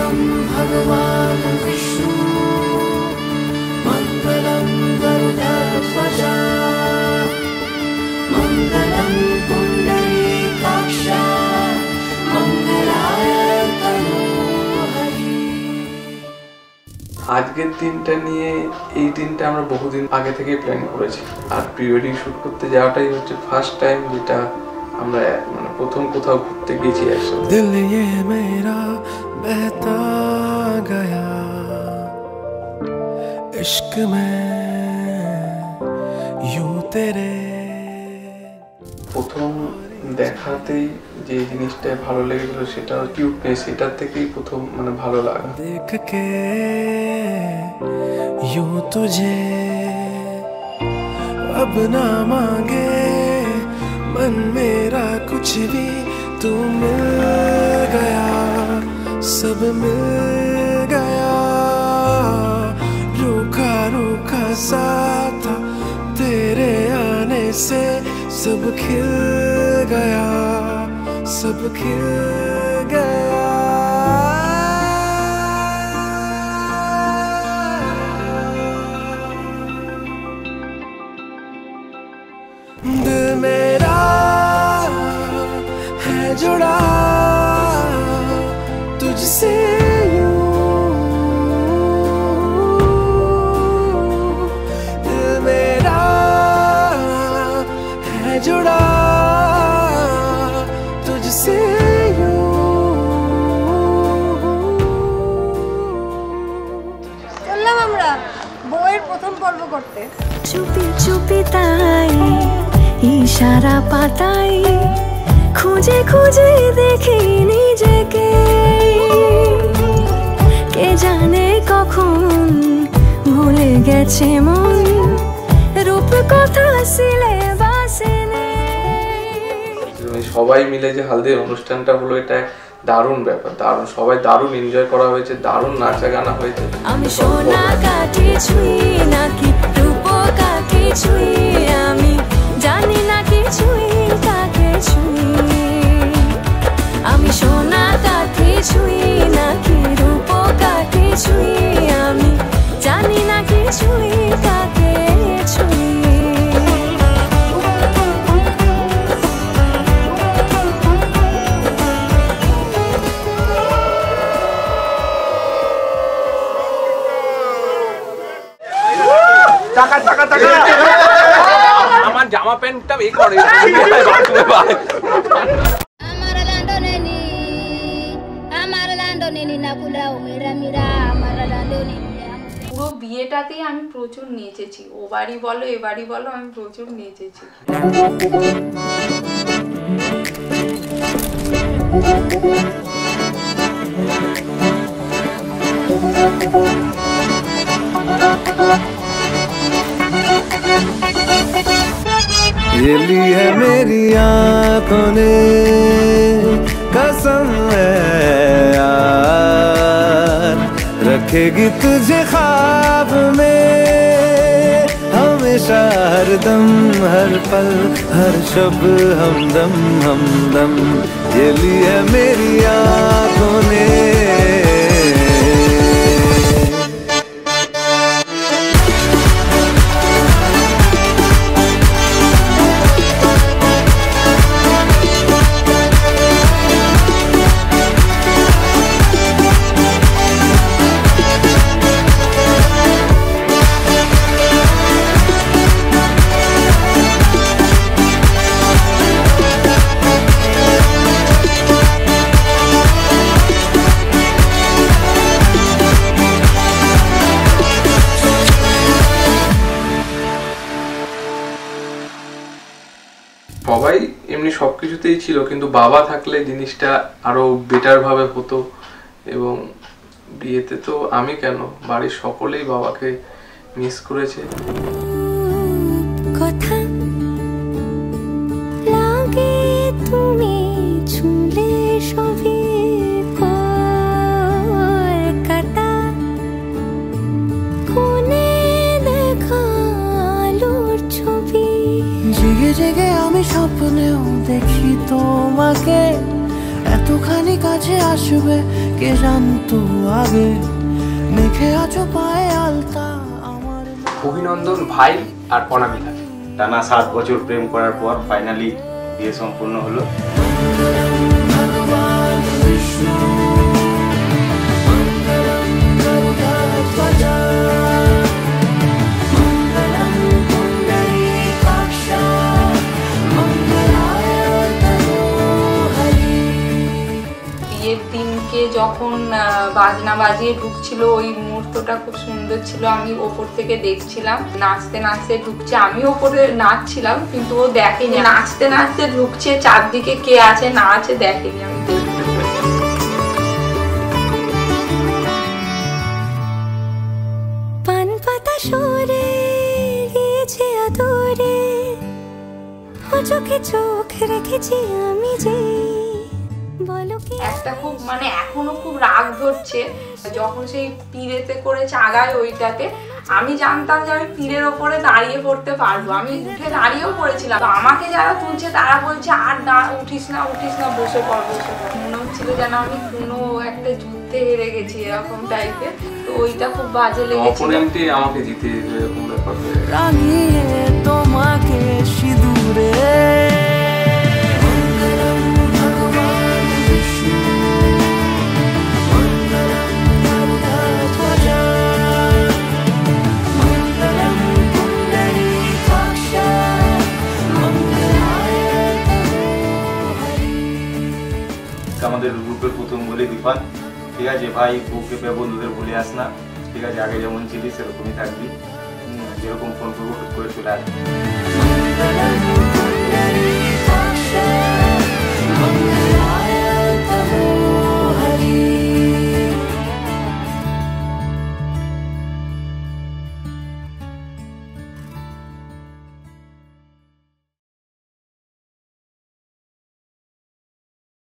मंगलम भगवान विष्णु मंगलम गरुडध्वजा मंगलम पुंडरीकाक्षा मंगलाय तनोहरि। আজকের দিনটা নিয়ে এই দিনটা আমরা বহুদিন আগে থেকেই প্ল্যান করেছি, আর প্রি ওয়েডিং শুট করতে যাওয়াটাই হচ্ছে ফার্স্ট টাইম যেটা আমরা মানে প্রথম কোথাও ঘুরতে গেছি একসাথে। দিল ये मेरा बहता गया इश्क में यूं तेरे। প্রথম দেখাতেই যে জিনিসটা ভালো লেগেছিল সেটা কিউটনেস, এটার থেকেই প্রথম মানে ভালো লাগা। देख के यूं तुझे अब ना मांगे मन मेरा कुछ भी, तू मिल गया सब मिल गया। रूखा रूखा सा था तेरे आने से सब खिल गया सब खिल गया। दिल मेरा है जुड़ा तुझसे यूं, दिल मेरा है जुड़ा तुझसे यूं। চললাম আমরা বউয়ের প্রথম পর্ব করতে। চুপি চুপি তাই ইশারা পাতাই খুঁজে খুঁজে দেখি নিজেকে, কে জানে কখন ভুলে গেছে মন রূপ কথা সিলেবাসে নেই। সবাই মিলে যে হালদির অনুষ্ঠানটা হলো এটা দারুণ ব্যাপার, দারুণ, সবাই দারুণ এনজয় করা হয়েছে, দারুণ নাচা গানা হয়েছে। আমি সোনা কাঠি ছুঁই নাকি রূপ কাঠি ছুঁই, আমি জানি না কিছুই কাকে ছুঁই। আমি সোনা কাঠি ছুঁই নাকি রূপ কাঠি ছুঁই, আমি জানি না কিছুই কাকে ছুঁই। টাকা টাকা টাকা আমার জামা প্যান্টটা এই করে পুরো বিয়েটাতেই আমি প্রচুর নেচেছি, ও বাড়ি বলো এ বাড়ি বলো আমি প্রচুর নেচেছি। ये ली है मेरी आंखों ने कसम है यार, रखेगी तुझे ख्वाब में हमेशा हर दम हर पल हर शब हमदम हमदम। ये ली है मेरी आंखों ने। সবাই এমনি সবকিছুতেই ছিল, কিন্তু বাবা থাকলে জিনিসটা আরো বেটার ভাবে হতো। এবং বিয়েতে তো আমি কেন, বাড়ির সকলেই বাবাকে মিস করেছে। কথা লাগে তুমি ছুঁলে সবই কলকাতা, কোনে দেখা আলোর ছবি। জেগে জেগে আমি স্বপ্নেও দেখি তোমাকে, এতখানি কাছে আসবে কে জানতো আগে, মেখে আছো পায়ে আলতা আমার। অভিনন্দন ভাই আর অনামিকা। টানা 7 বছর প্রেম করার পর ফাইনালি বিয়ে সম্পূর্ণ হলো। বিয়ের দিনকে যখন বাজনা বাজিয়ে ঢুকছিল ওই মুহূর্তটা খুব সুন্দর ছিল। আমি ওপর থেকে দেখছিলাম নাচতে নাচতে ঢুকছে, আমি ওপরে নাচছিলাম কিন্তু ও দেখেনি। নাচতে নাচতে ঢুকছে, চারদিকে কে আছে না আছে দেখেনি। আমি পান পাতা সরে গিয়েছে আদরে, ও চোখে চোখ রেখেছি আমি যে। বলো কি একটা খুব মানে এখনো খুব রাগ ধরছে যখন সেই পিড়েতে করে চাগায় ওইটাতে। আমি জানতাম যে আমি পিড়ের ওপরে দাঁড়িয়ে পড়তে পারবো, আমি উঠে দাঁড়িয়েও পড়েছিলাম। তো আমাকে যারা তুলছে তারা বলছে আর না উঠিস না উঠিস না, বসে পড় বসে পড়। মনে হচ্ছিল যেন আমি কোনো একটা যুদ্ধে হেরে গেছি এরকম টাইপের। তো ওইটা খুব বাজে লেগেছিল। অপোনেন্টই আমাকে জিতে এরকম ব্যাপার হয়ে গেছে। রাঙিয়ে তোমাকে সিঁদুরে আমাদের গ্রুপের প্রথম বলে দীপান, ঠিক আছে ভাই, বউকে পেয়ে বন্ধুদের বলে আস না, ঠিক আছে, আগে যেমন ছিলি সেরকমই থাকবি, যেরকম ফোন করবো করে চলে আসবি।